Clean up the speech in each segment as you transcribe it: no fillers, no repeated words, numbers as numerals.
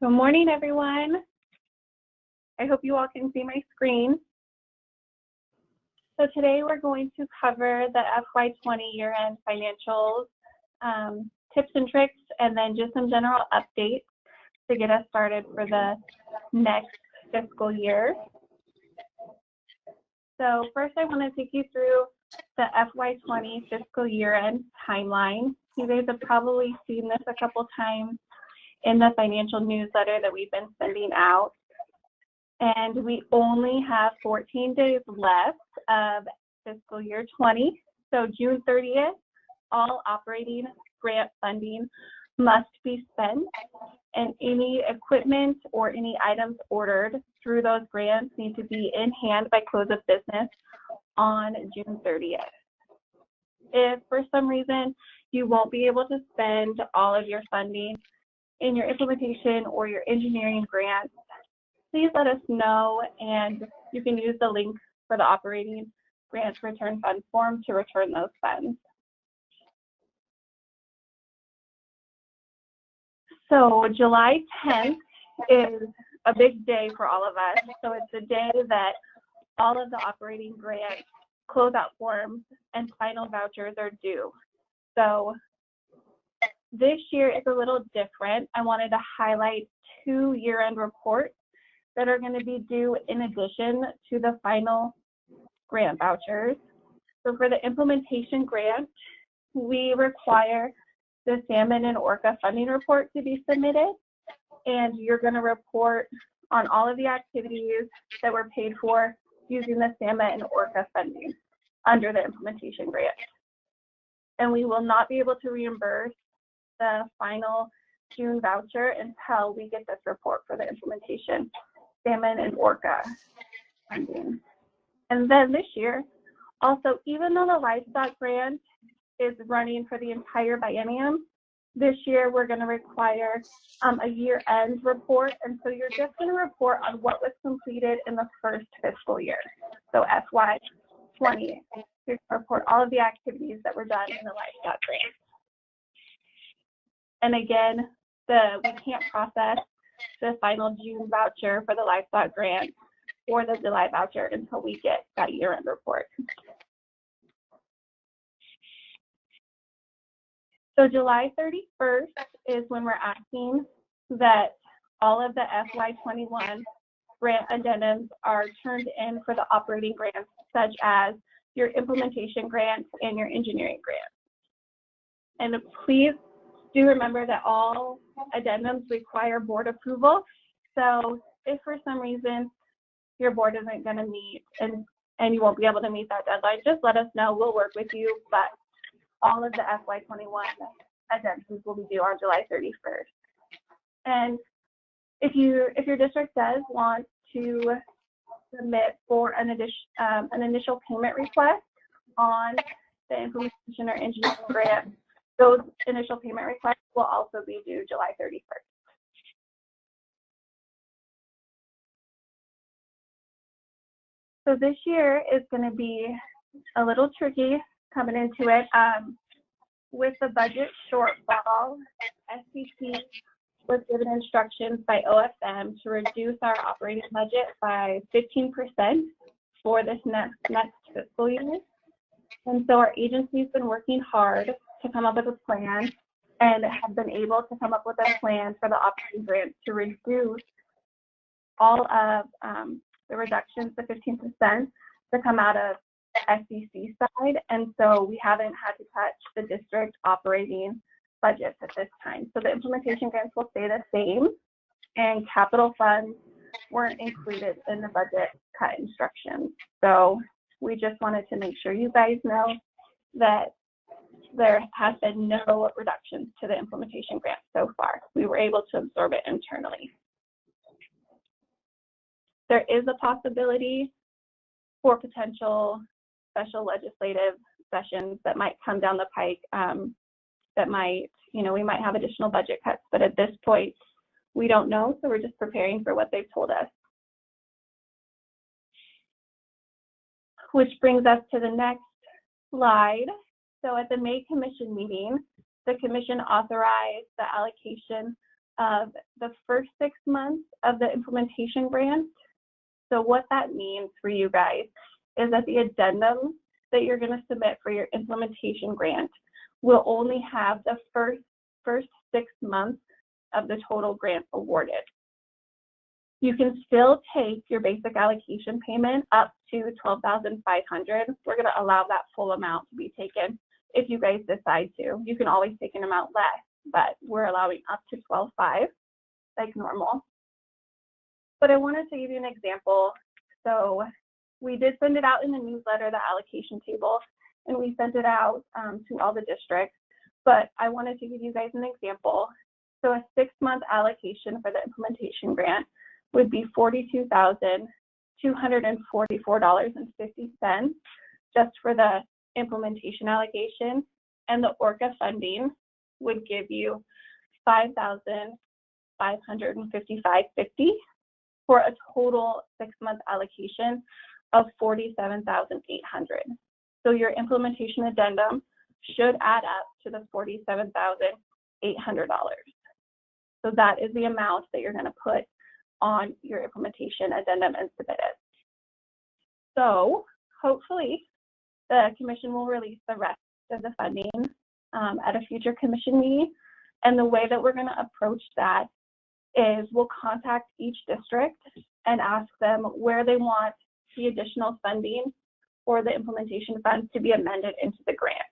Good morning, everyone. I hope you all can see my screen. So today we're going to cover the FY20 year-end financials, tips and tricks, and then just some general updates to get us started for the next fiscal year. So first I want to take you through the FY20 fiscal year-end timeline. You guys have probably seen this a couple times in the financial newsletter that we've been sending out. And we only have 14 days left of fiscal year 20. So June 30th, all operating grant funding must be spent, and any equipment or any items ordered through those grants need to be in hand by close of business on June 30th. If for some reason you won't be able to spend all of your funding in your implementation or your engineering grants, please let us know, and you can use the link for the operating grants return fund form to return those funds. So July 10th is a big day for all of us. So it's the day that all of the operating grant closeout forms and final vouchers are due. So this year is a little different. I wanted to highlight 2 year-end reports that are going to be due in addition to the final grant vouchers. So for the implementation grant, we require the salmon and orca funding report to be submitted, and you're going to report on all of the activities that were paid for using the salmon and orca funding under the implementation grant. And we will not be able to reimburse the final June voucher until we get this report for the implementation salmon and orca funding. And then this year, also, even though the livestock grant is running for the entire biennium, this year we're going to require a year-end report, and so you're just going to report on what was completed in the first fiscal year. So FY20, you're going to report all of the activities that were done in the livestock grant. And again, we can't process the final June voucher for the livestock grant or the July voucher until we get that year-end report. So July 31st is when we're asking that all of the FY21 grant addendums are turned in for the operating grants, such as your implementation grants and your engineering grants. And please do remember that all addendums require board approval. So if for some reason your board isn't going to meet and you won't be able to meet that deadline, just let us know. We'll work with you. But all of the FY21 addendums will be due on July 31st. And if your district does want to submit for an initial payment request on the implementation or engineering grant, those initial payment requests will also be due July 31st. So this year is going to be a little tricky coming into it. With the budget shortfall, SCC was given instructions by OFM to reduce our operating budget by 15% for this next fiscal year. And so our agency's been working hard to come up with a plan and have been able to come up with a plan for the operating grant to reduce all of the reductions to 15% to come out of SCC side. And so we haven't had to touch the district operating budgets at this time. So the implementation grants will stay the same, and capital funds weren't included in the budget cut instructions. So we just wanted to make sure you guys know that there has been no reductions to the implementation grant so far. We were able to absorb it internally. There is a possibility for potential special legislative sessions that might come down the pike that might, we might have additional budget cuts, but at this point, we don't know, so we're just preparing for what they've told us. Which brings us to the next slide. So at the May Commission meeting, the Commission authorized the allocation of the first 6 months of the implementation grant. So what that means for you guys is that the addendum that you're going to submit for your implementation grant will only have the first 6 months of the total grant awarded. You can still take your basic allocation payment up to $12,500. We're going to allow that full amount to be taken if you guys decide to. You can always take an amount less, but we're allowing up to $12,500 like normal. But I wanted to give you an example. So we did send it out in the newsletter, the allocation table, and we sent it out to all the districts. But I wanted to give you guys an example. So a 6-month allocation for the implementation grant would be $42,244.50 just for the implementation allocation, and the ORCA funding would give you $5,555.50 for a total 6-month allocation of $47,800. So your implementation addendum should add up to the $47,800. So that is the amount that you're going to put on your implementation addendum and submit it. So hopefully the commission will release the rest of the funding at a future commission meeting. And the way that we're going to approach that is we'll contact each district and ask them where they want the additional funding for the implementation funds to be amended into the grant.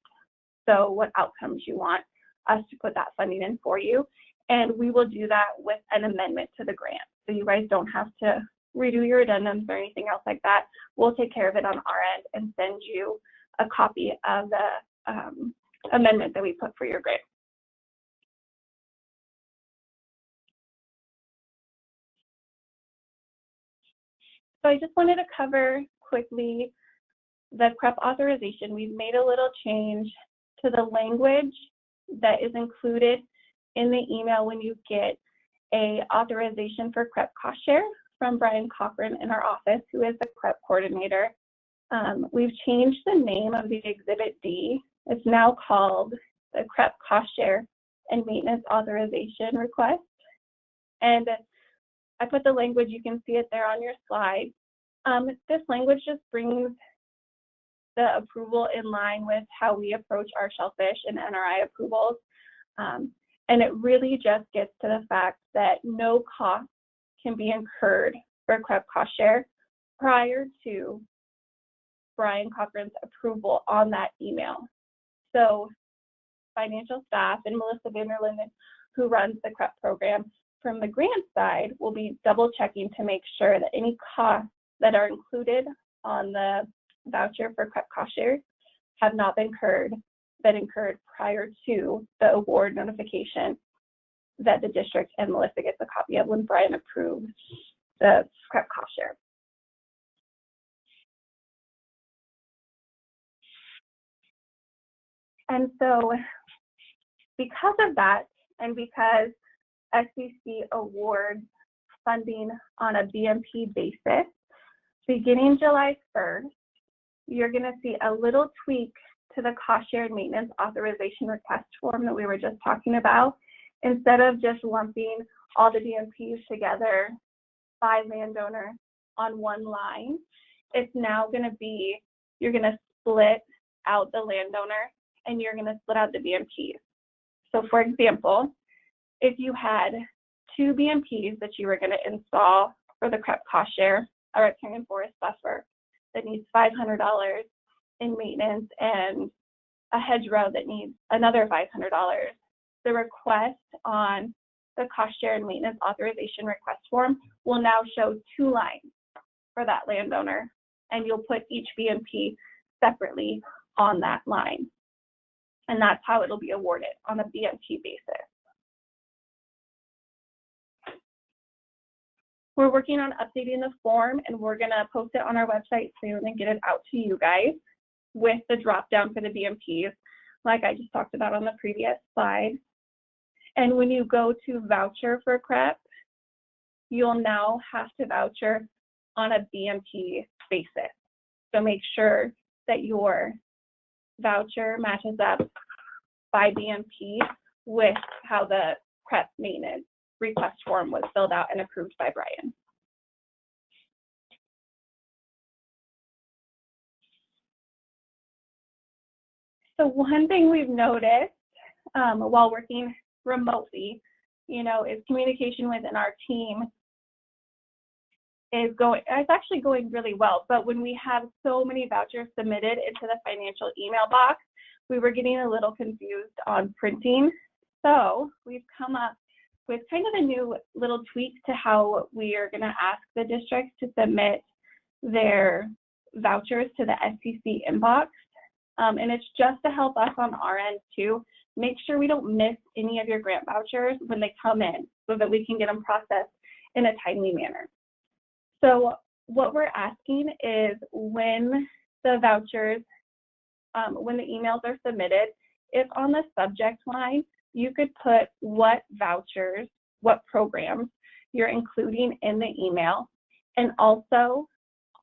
So what outcomes you want us to put that funding in for you. And we will do that with an amendment to the grant. So you guys don't have to redo your addendums or anything else like that. We'll take care of it on our end and send you a copy of the amendment that we put for your grant. So I just wanted to cover quickly the CREP authorization. We've made a little change to the language that is included in the email when you get a authorization for CREP cost share from Brian Cochran in our office, who is the CREP coordinator. We've changed the name of the Exhibit D. It's now called the CREP cost share and maintenance authorization request. And I put the language, you can see it there on your slide. This language just brings the approval in line with how we approach our shellfish and NRI approvals. And it really just gets to the fact that no cost can be incurred for CREP cost share prior to Brian Cochran's approval on that email. So financial staff and Melissa Vanderlinden, who runs the CREP program from the grant side, will be double checking to make sure that any costs that are included on the voucher for CREP cost shares have not been incurred prior to the award notification that the district and Melissa gets a copy of when Brian approves the CREP cost share. And so because of that, and because SCC awards funding on a BMP basis, beginning July 1st, you're going to see a little tweak to the cost share and maintenance authorization request form that we were just talking about. Instead of just lumping all the BMPs together by landowner on one line, it's now going to be, you're going to split out the landowner and you're going to split out the BMPs. So for example, if you had 2 BMPs that you were going to install for the CREP cost share, a riparian forest buffer that needs $500 in maintenance and a hedgerow that needs another $500, the request on the cost share and maintenance authorization request form will now show 2 lines for that landowner, and you'll put each BMP separately on that line. And that's how it'll be awarded on a BMP basis. We're working on updating the form, and we're going to post it on our website soon and get it out to you guys with the drop down for the BMPs, like I just talked about on the previous slide. And when you go to voucher for CREP, you'll now have to voucher on a BMP basis. So make sure that your voucher matches up by BMP with how the CREP maintenance request form was filled out and approved by Brian. So one thing we've noticed while working remotely, is communication within our team it's actually going really well. But when we have so many vouchers submitted into the financial email box, we were getting a little confused on printing. So we've come up with kind of a new little tweak to how we are going to ask the districts to submit their vouchers to the SCC inbox. And it's just to help us on our end too, make sure we don't miss any of your grant vouchers when they come in so that we can get them processed in a timely manner. So what we're asking is when the vouchers, when the emails are submitted, if on the subject line, you could put what vouchers, what programs you're including in the email. And also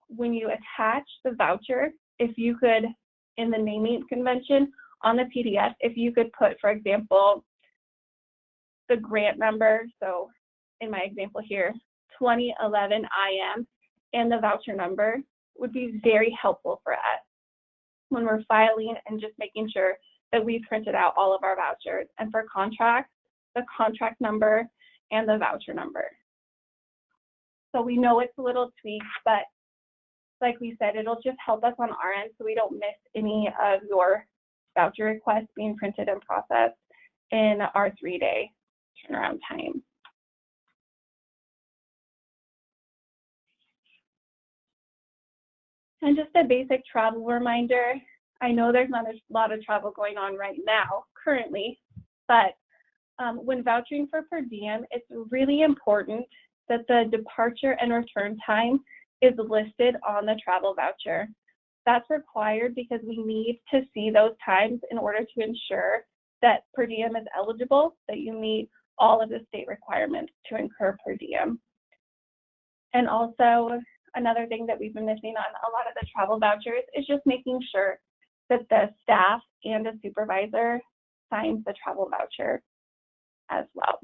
when you attach the voucher, if you could, in the naming convention on the PDF, if you could put, for example, the grant number. So in my example here, 2011 IM, and the voucher number would be very helpful for us when we're filing and just making sure that we printed out all of our vouchers. And for contracts, the contract number and the voucher number. So we know it's a little tweak, but like we said, it'll just help us on our end so we don't miss any of your voucher requests being printed and processed in our 3-day turnaround time. And just a basic travel reminder, I know there's not a lot of travel going on right now currently, but when vouchering for per diem, it's really important that the departure and return time is listed on the travel voucher. That's required because we need to see those times in order to ensure that per diem is eligible, that you meet all of the state requirements to incur per diem. And also, another thing that we've been missing on a lot of the travel vouchers is just making sure that the staff and a supervisor signs the travel voucher as well.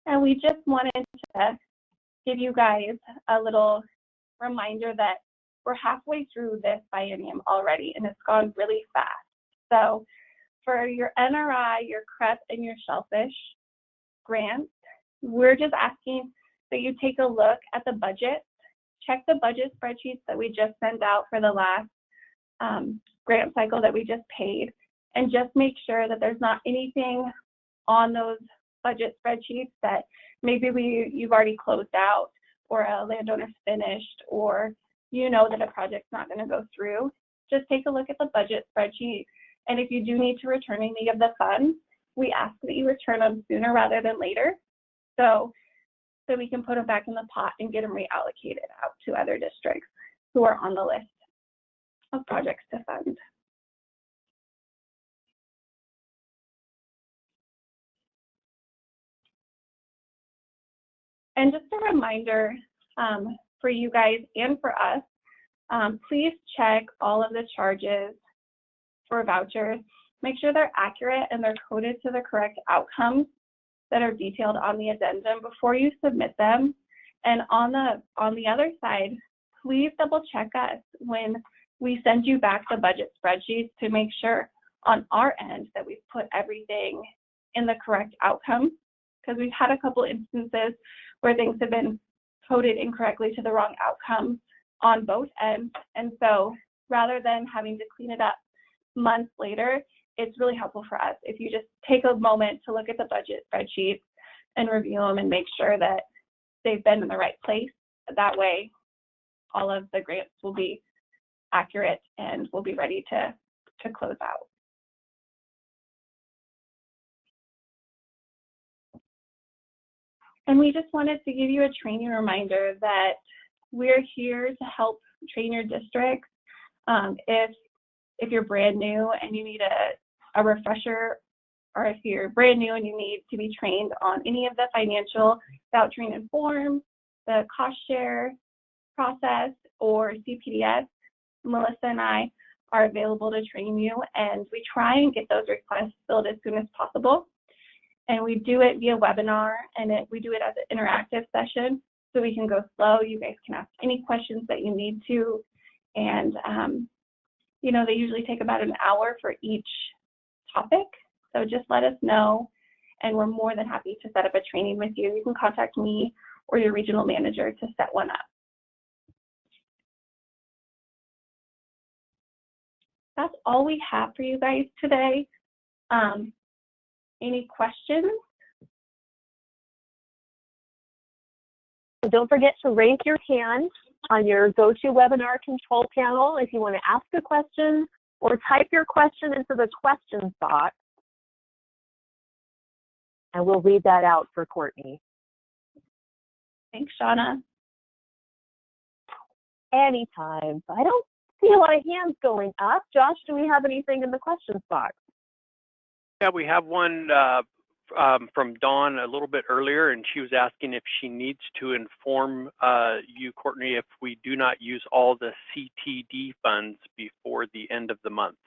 And we just wanted to give you guys a little reminder that we're halfway through this biennium already, and it's gone really fast. So for your NRI, your CREP, and your Shellfish grants, we're just asking that you take a look at the budget, check the budget spreadsheets that we just sent out for the last grant cycle that we just paid, and just make sure that there's not anything on those budget spreadsheets that maybe you've already closed out, or a landowner's finished, or you know that a project's not going to go through. Just take a look at the budget spreadsheet, and if you do need to return any of the funds, we ask that you return them sooner rather than later, so we can put them back in the pot and get them reallocated out to other districts who are on the list of projects to fund. And just a reminder for you guys and for us, please check all of the charges for vouchers. Make sure they're accurate and they're coded to the correct outcomes that are detailed on the addendum before you submit them. And on the other side, please double check us when we send you back the budget spreadsheets to make sure on our end that we've put everything in the correct outcome, because we've had a couple instances where things have been coded incorrectly to the wrong outcome on both ends. And so rather than having to clean it up months later, it's really helpful for us if you just take a moment to look at the budget spreadsheets and review them and make sure that they've been in the right place. That way, all of the grants will be accurate and we'll be ready to close out. And we just wanted to give you a training reminder that we're here to help train your districts. If you're brand new and you need a refresher, or if you're brand new and you need to be trained on any of the financial vouchering and forms, the cost share process, or CPDS, Melissa and I are available to train you, and we try and get those requests filled as soon as possible. And we do it via webinar, and we do it as an interactive session, so we can go slow. You guys can ask any questions that you need to, and you know, they usually take about an hour for each topic. So just let us know, and we're more than happy to set up a training with you. You can contact me or your regional manager to set one up. That's all we have for you guys today. Any questions? Don't forget to raise your hand on your GoToWebinar control panel if you want to ask a question, or type your question into the questions box, and we'll read that out for Courtney. Thanks, Shauna. Anytime. I don't see a lot of hands going up. Josh, do we have anything in the questions box? Yeah, we have one from Dawn a little bit earlier, and she was asking if she needs to inform you, Courtney, if we do not use all the CTD funds before the end of the month.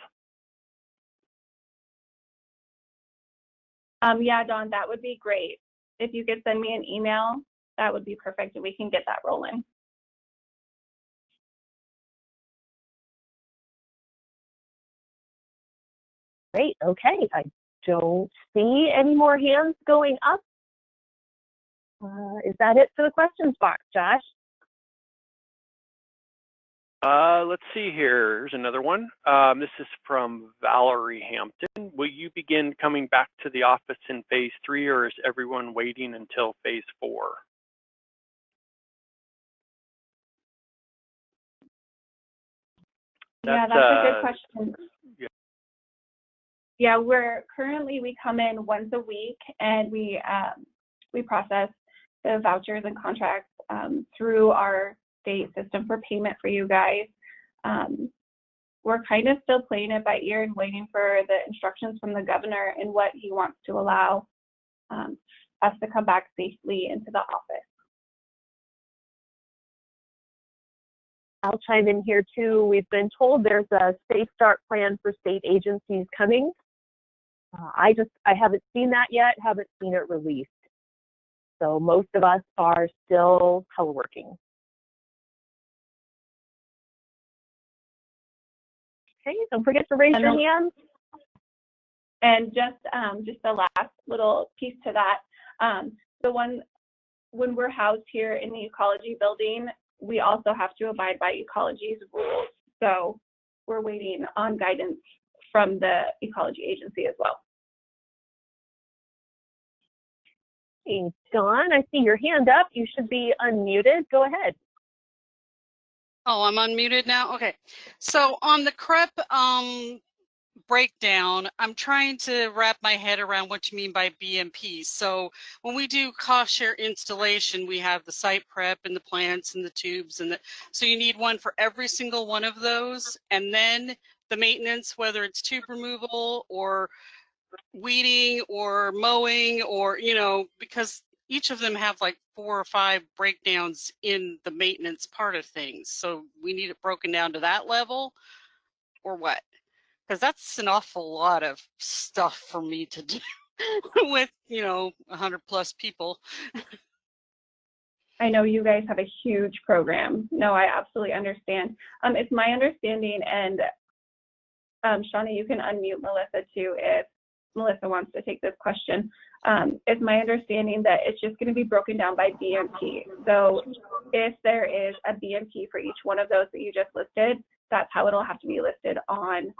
Yeah, Dawn, that would be great. If you could send me an email, that would be perfect, and we can get that rolling. Great, okay. I don't see any more hands going up. Is that it for the questions box, Josh? Let's see here. Here's another one. This is from Valerie Hampton. Will you begin coming back to the office in phase 3, or is everyone waiting until phase 4? Yeah, that's a good question. Yeah, we come in once a week, and we process the vouchers and contracts through our state system for payment for you guys. We're kind of still playing it by ear and waiting for the instructions from the governor and what he wants to allow us to come back safely into the office. I'll chime in here too. We've been told there's a safe start plan for state agencies coming. I haven't seen that yet, haven't seen it released. So most of us are still teleworking. Okay, don't forget to raise your hand. And just the last little piece to that, when we're housed here in the ecology building, we also have to abide by ecology's rules. So we're waiting on guidance from the ecology agency as well. Hey, Dawn, I see your hand up. You should be unmuted. Go ahead. Oh, I'm unmuted now? Okay. So on the CREP breakdown, I'm trying to wrap my head around what you mean by BMP. So when we do cost share installation, we have the site prep and the plants and the tubes, and so you need one for every single one of those, and then the maintenance, whether it's tube removal or weeding or mowing, or because each of them have like 4 or 5 breakdowns in the maintenance part of things. So we need it broken down to that level, or what? Because that's an awful lot of stuff for me to do with 100+ people. I know you guys have a huge program. No, I absolutely understand. It's my understanding, and Shauna, you can unmute Melissa too if Melissa wants to take this question. It's my understanding that it's just going to be broken down by BMP. So if there is a BMP for each one of those that you just listed, that's how it'll have to be listed on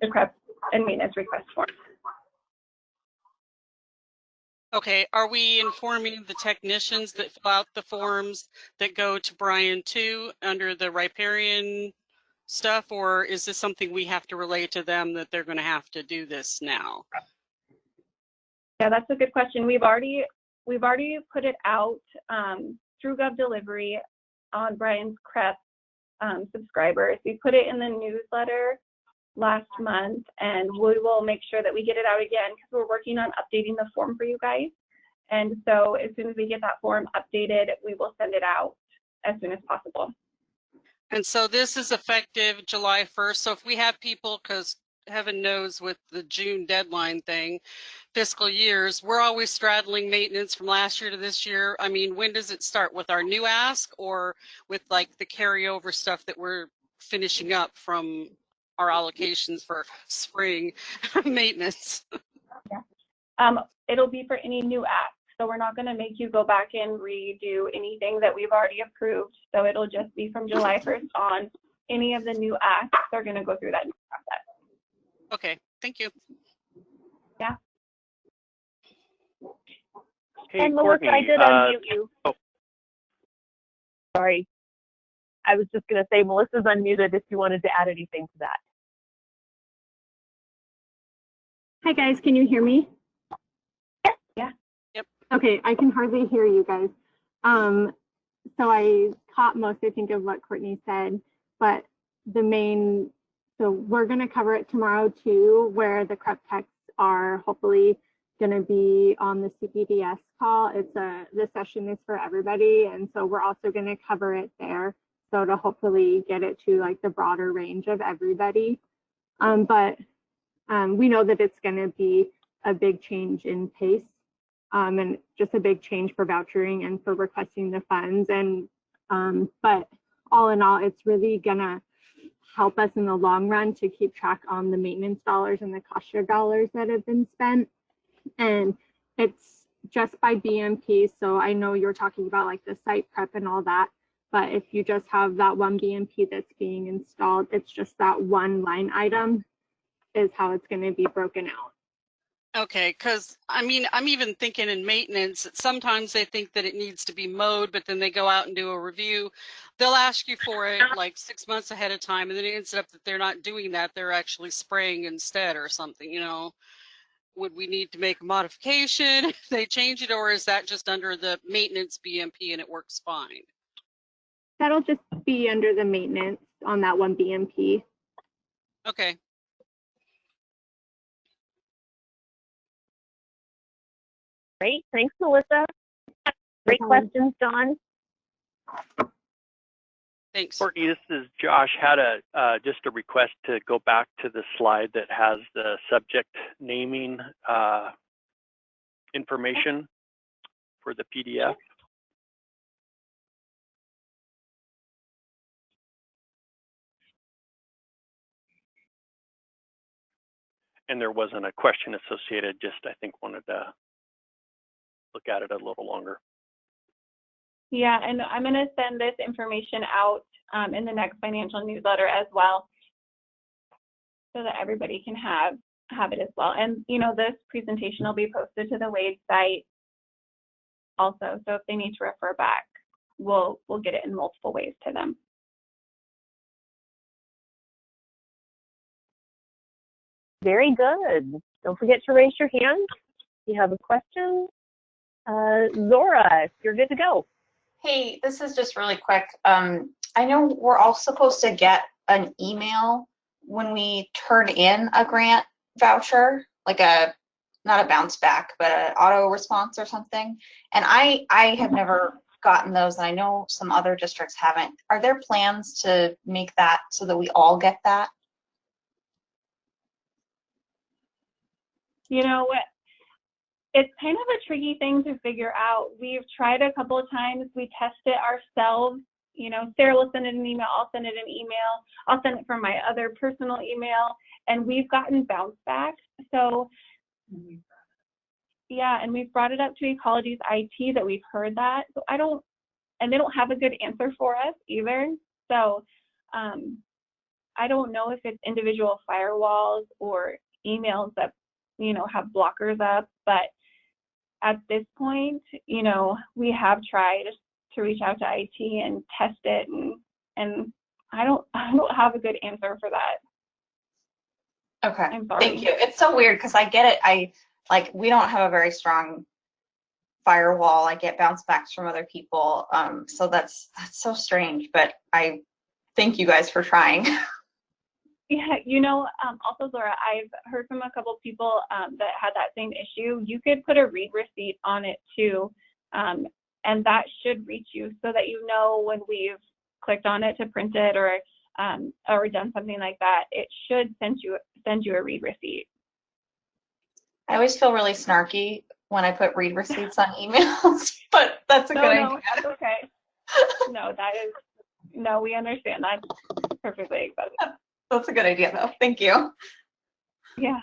the CREP and maintenance request form. Okay, are we informing the technicians that fill out the forms that go to Brian too under the riparian stuff, or is this something we have to relay to them that they're going to have to do this now? Yeah, that's a good question. We've already put it out through GovDelivery on Brian's CREP subscribers. We put it in the newsletter last month, and we will make sure that we get it out again because we're working on updating the form for you guys. And so as soon as we get that form updated, we will send it out as soon as possible. And so this is effective July 1st. So if we have people, because heaven knows with the June deadline thing, fiscal years, we're always straddling maintenance from last year to this year. I mean, when does it start, with our new ask or with like the carryover stuff that we're finishing up from our allocations for spring maintenance? It'll be for any new acts. So we're not going to make you go back and redo anything that we've already approved. So it'll just be from July 1st on. Any of the new acts are going to go through that new process. Okay, thank you. Yeah. Hey, And Courtney, Melissa, I did unmute you. oh. Sorry. I was just going to say Melissa's unmuted if you wanted to add anything to that. Hi guys, can you hear me? Yeah. Yep. Okay, I can hardly hear you guys. So I caught most, I think, of what Courtney said, but the main, so we're going to cover it tomorrow too, where the CREP techs are hopefully going to be on the CPDS call. This session is for everybody, and so we're also going to cover it there. So to hopefully get it to like the broader range of everybody. But we know that it's going to be a big change in pace and just a big change for vouchering and for requesting the funds. And but all in all, it's really going to help us in the long run to keep track on the maintenance dollars and the cost share dollars that have been spent. And it's just by BMP. So I know you're talking about like the site prep and all that. But if you just have that one BMP that's being installed, it's just that one line item is how it's going to be broken out. Okay, because I mean, I'm even thinking in maintenance, sometimes they think that it needs to be mowed, but then they go out and do a review. They'll ask you for it like 6 months ahead of time, and then it ends up that they're not doing that. They're actually spraying instead or something, you know. Would we need to make a modification if they change it, or is that just under the maintenance BMP and it works fine? That'll just be under the maintenance on that one BMP. Okay. Great, thanks, Melissa. Great questions, Dawn. Thanks. Courtney, this is Josh. Had just a request to go back to the slide that has the subject naming information for the PDF. And there wasn't a question associated, just I think wanted to look at it a little longer. Yeah, and I'm going to send this information out in the next financial newsletter as well, so that everybody can have it as well. And you know, this presentation will be posted to the Wade site also. So if they need to refer back, we'll get it in multiple ways to them. Very good. Don't forget to raise your hand if you have a question. Zora, you're good to go. Hey, this is just really quick. I know we're all supposed to get an email when we turn in a grant voucher, like not a bounce back, but an auto response or something. And I have never gotten those, and I know some other districts haven't. Are there plans to make that so that we all get that? You know what? It's kind of a tricky thing to figure out. We've tried a couple of times. We test it ourselves. You know, Sarah will send it an email. I'll send it an email. I'll send it from my other personal email, and we've gotten bounce back. So, yeah, and we've brought it up to Ecology's IT that we've heard that. So and they don't have a good answer for us either. So, I don't know if it's individual firewalls or emails that, you know, have blockers up, but at this point, you know, we have tried to reach out to IT and test it, and I don't have a good answer for that. Okay, I'm sorry. thank you. It's so weird because I get it. We don't have a very strong firewall. I get bounce backs from other people. So that's so strange, but I thank you guys for trying. Yeah, you know, also, Laura, I've heard from a couple people that had that same issue. You could put a read receipt on it too, and that should reach you so that you know when we've clicked on it to print it or done something like that, it should send you a read receipt. I always feel really snarky when I put read receipts on emails, but that's a good idea. No, that's okay. No, we understand. That's perfectly acceptable. That's a good idea, though. Thank you. Yeah.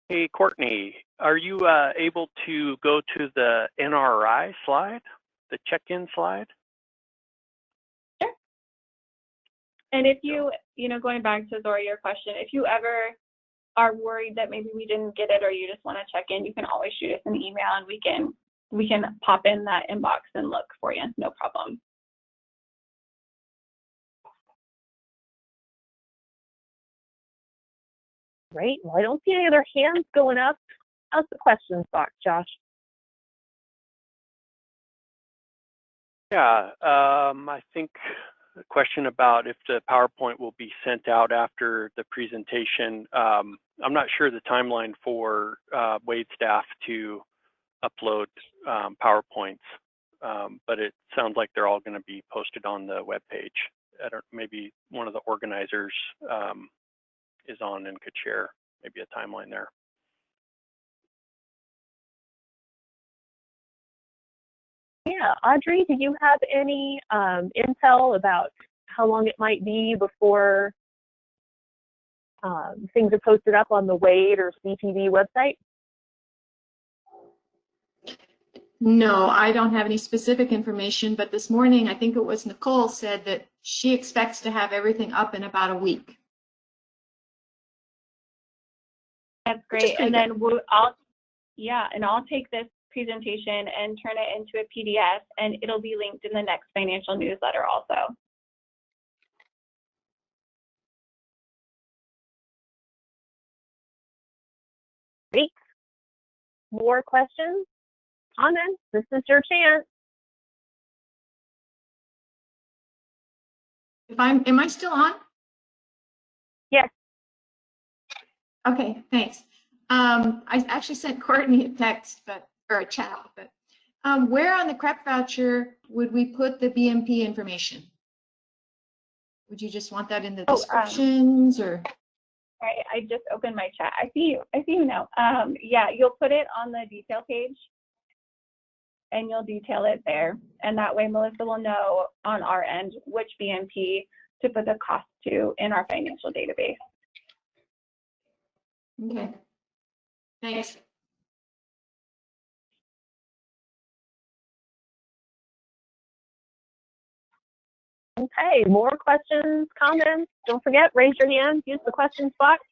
Hey, Courtney, are you able to go to the NRI slide, the check-in slide? Sure. And if you going back to Zora, your question, if you ever are worried that maybe we didn't get it or you just want to check in, you can always shoot us an email and we can pop in that inbox and look for you. No problem. Great. Well, I don't see any other hands going up. How's the questions box, Josh? Yeah, I think a question about if the PowerPoint will be sent out after the presentation. I'm not sure the timeline for Wade staff to upload PowerPoints, but it sounds like they're all going to be posted on the webpage. Maybe one of the organizers is on and could share maybe a timeline there. Yeah, Audrey, do you have any intel about how long it might be before things are posted up on the Wade or CTV website? No, I don't have any specific information, but this morning, I think it was Nicole said that she expects to have everything up in about a week. That's great. And then I'll take this presentation and turn it into a PDF, and it'll be linked in the next financial newsletter also. Great. More questions? Comments? This is your chance. Am I still on? Yes. Okay, thanks. I actually sent Courtney a text, or a chat, but where on the CREP voucher would we put the BMP information? Would you just want that in the descriptions or? I just opened my chat. I see you now. Yeah, you'll put it on the detail page and you'll detail it there. And that way Melissa will know on our end which BMP to put the cost to in our financial database. Okay, thanks. Okay, more questions, comments? Don't forget, raise your hand, use the questions box.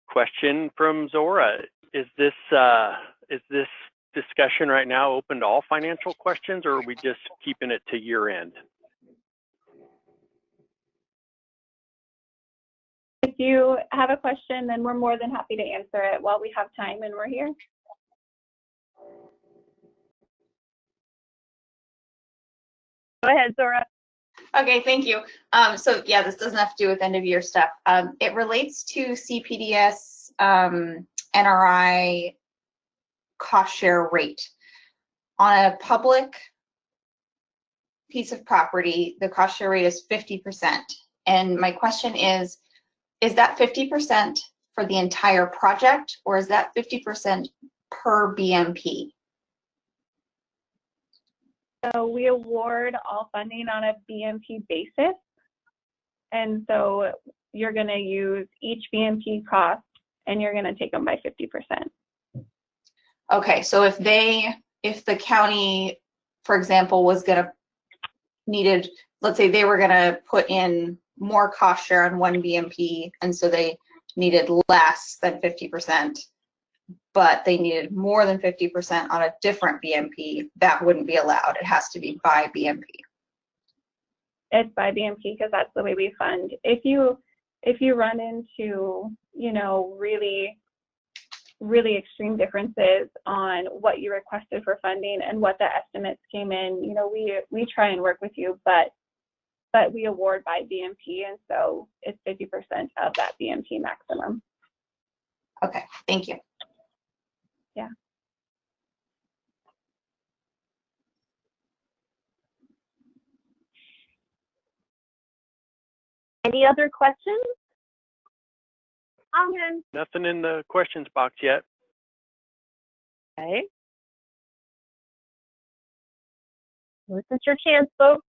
Question from Zora. Is this discussion right now open to all financial questions, or are we just keeping it to year end? If you have a question, then we're more than happy to answer it while we have time and we're here. Go ahead, Zora. Okay, thank you. So yeah, this doesn't have to do with end of year stuff. It relates to CPDS NRI cost share rate. On a public piece of property, the cost share rate is 50%. And my question is that 50% for the entire project, or is that 50% per BMP? So we award all funding on a BMP basis. And so you're going to use each BMP cost and you're going to take them by 50%. Okay, so if the county, for example, was needed, let's say they were going to put in more cost share on one BMP, and so they needed less than 50%, but they needed more than 50% on a different BMP, that wouldn't be allowed. It has to be by BMP. It's by BMP because that's the way we fund. If you run into, really extreme differences on what you requested for funding and what the estimates came in, we try and work with you, but we award by BMP, and so it's 50% of that BMP maximum. Okay, thank you. Yeah. Any other questions? Comments? Nothing in the questions box yet. Okay. This is your chance, folks.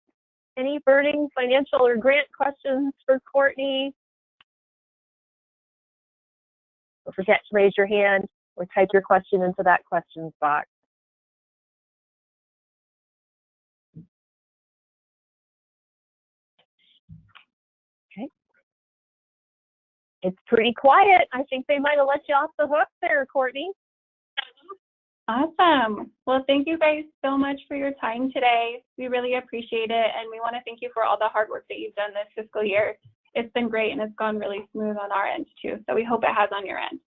Any burning financial or grant questions for Courtney? Don't forget to raise your hand or type your question into that questions box. Okay. It's pretty quiet. I think they might have let you off the hook there, Courtney. Awesome. Well, thank you guys so much for your time today. We really appreciate it. And we want to thank you for all the hard work that you've done this fiscal year. It's been great and it's gone really smooth on our end too. So we hope it has on your end.